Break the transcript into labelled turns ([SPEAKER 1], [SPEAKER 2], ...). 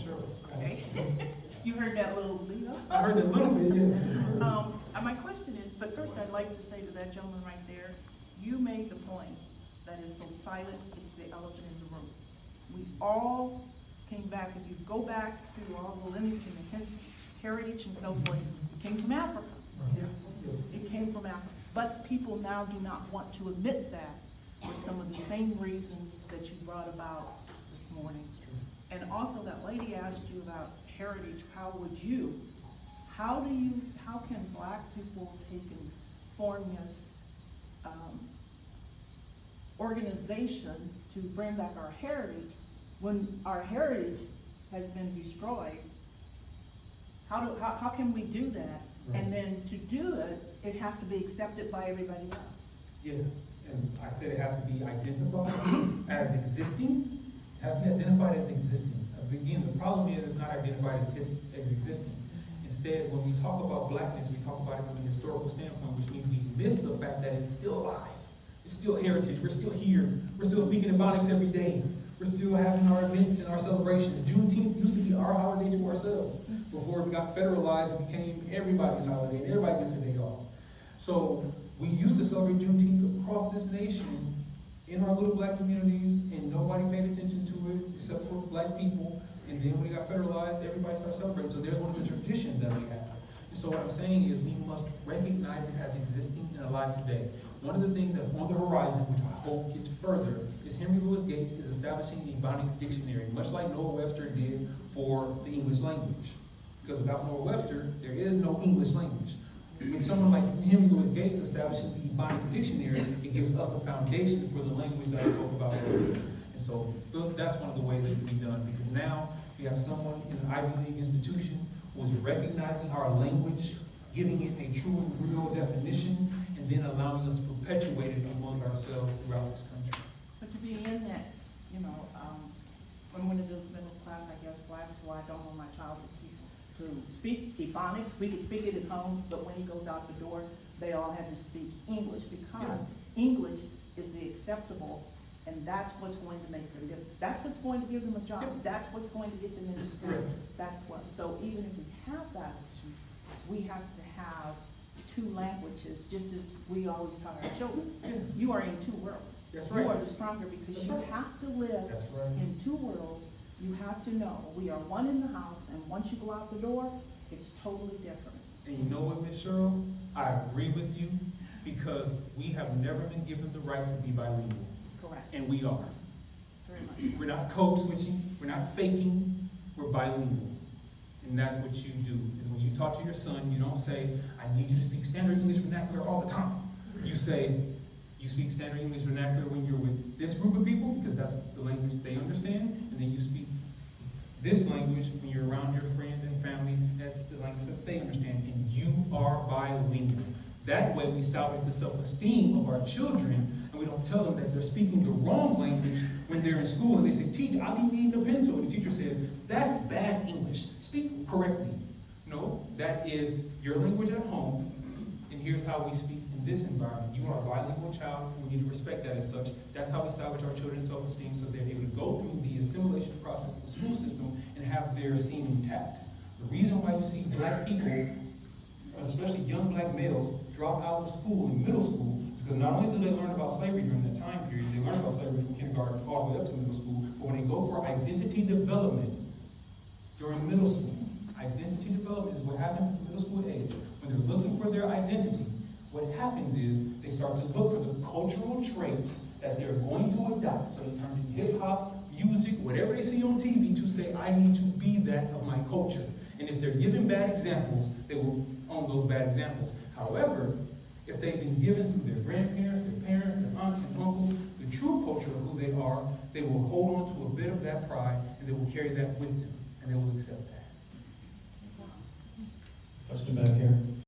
[SPEAKER 1] Sure.
[SPEAKER 2] Okay. You heard that little bit?
[SPEAKER 1] I heard a little bit, yes.
[SPEAKER 2] My question is, but first I'd like to say to that gentleman right there, you made the point that is so silent, it's the elephant in the room. We all came back, if you go back through all the lineage and the heritage and so forth, it came from Africa.
[SPEAKER 1] Yeah.
[SPEAKER 2] It came from Africa. But people now do not want to admit that for some of the same reasons that you brought about this morning. And also that lady asked you about heritage, how can black people take and form this organization to bring back our heritage when our heritage has been destroyed? How can we do that?
[SPEAKER 1] Right.
[SPEAKER 2] And then to do it, it has to be accepted by everybody else.
[SPEAKER 1] Yeah, and I said it has to be identified as existing. It has to be identified as existing. Again, the problem is it's not identified as existing. Instead, when we talk about blackness, we talk about it from a historical standpoint, which means we miss the fact that it's still alive. It's still heritage. We're still here. We're still speaking Ebonics every day. We're still having our events and our celebrations. Juneteenth used to be our holiday to ourselves. Before it got federalized, it became everybody's holiday, and everybody gets a day off. So we used to celebrate Juneteenth across this nation in our little black communities, and nobody paid attention to it except for black people. And then when it got federalized, everybody started celebrating. So there's one of the traditions that we have. And so what I'm saying is we must recognize it as existing and alive today. One of the things that's on the horizon, which I hope gets further, is Henry Louis Gates is establishing the Ebonics Dictionary, much like Noah Webster did for the English language. Because without Noah Webster, there is no English language. When someone like Henry Louis Gates establishing the Ebonics Dictionary, it gives us a foundation for the language that I spoke about earlier. And so that's one of the ways it can be done, because now we have someone in an Ivy League institution who is recognizing our language, giving it a true and real definition, and then allowing us to perpetuate it among ourselves throughout this country.
[SPEAKER 2] But to be in that, when one of those middle class, I guess, blacks who I don't want my child to speak Ebonics, we could speak it at home, but when he goes out the door, they all have to speak English, because English is the acceptable, and that's what's going to make them different. That's what's going to give them a job. That's what's going to get them into school. That's what. So even if we have that issue, we have to have two languages, just as we always taught our children.
[SPEAKER 1] Yes.
[SPEAKER 2] You are in two worlds.
[SPEAKER 1] That's right.
[SPEAKER 2] You are the stronger because you have to live in two worlds. You have to know we are one in the house, and once you go out the door, it's totally different.
[SPEAKER 1] And you know what, Ms. Cheryl? I agree with you, because we have never been given the right to be bilingual.
[SPEAKER 2] Correct.
[SPEAKER 1] And we are.
[SPEAKER 2] Very much.
[SPEAKER 1] We're not code switching, we're not faking, we're bilingual. And that's what you do, is when you talk to your son, you don't say, I need you to speak standard English vernacular all the time. You say, you speak standard English vernacular when you're with this group of people, because that's the language they understand, and then you speak this language when you're around your friends and family, that's the language that they understand, and you are bilingual. That way we salvage the self-esteem of our children, and we don't tell them that they're speaking the wrong language when they're in school, and they say, teacher, I be needing a pencil, and the teacher says, that's bad English, speak correctly. No, that is your language at home, and here's how we speak in this environment. You are a bilingual child, and we need to respect that as such. That's how we salvage our children's self-esteem, so they're able to go through the assimilation process of the school system and have their esteem intact. The reason why you see black people, especially young black males, drop out of school in middle school is because not only do they learn about slavery during that time period, they learn about slavery from kindergarten all the way up to middle school, but when they go for identity development during middle school, identity development is what happens at the middle school age. When they're looking for their identity, what happens is they start to look for the cultural traits that they're going to adopt. So they turn to hip-hop, music, whatever they see on TV to say, I need to be that of my culture. And if they're given bad examples, they will own those bad examples. However, if they've been given through their grandparents, their parents, their aunts and uncles, the true culture of who they are, they will hold on to a bit of that pride, and they will carry that with them, and they will accept that.
[SPEAKER 3] Question back here.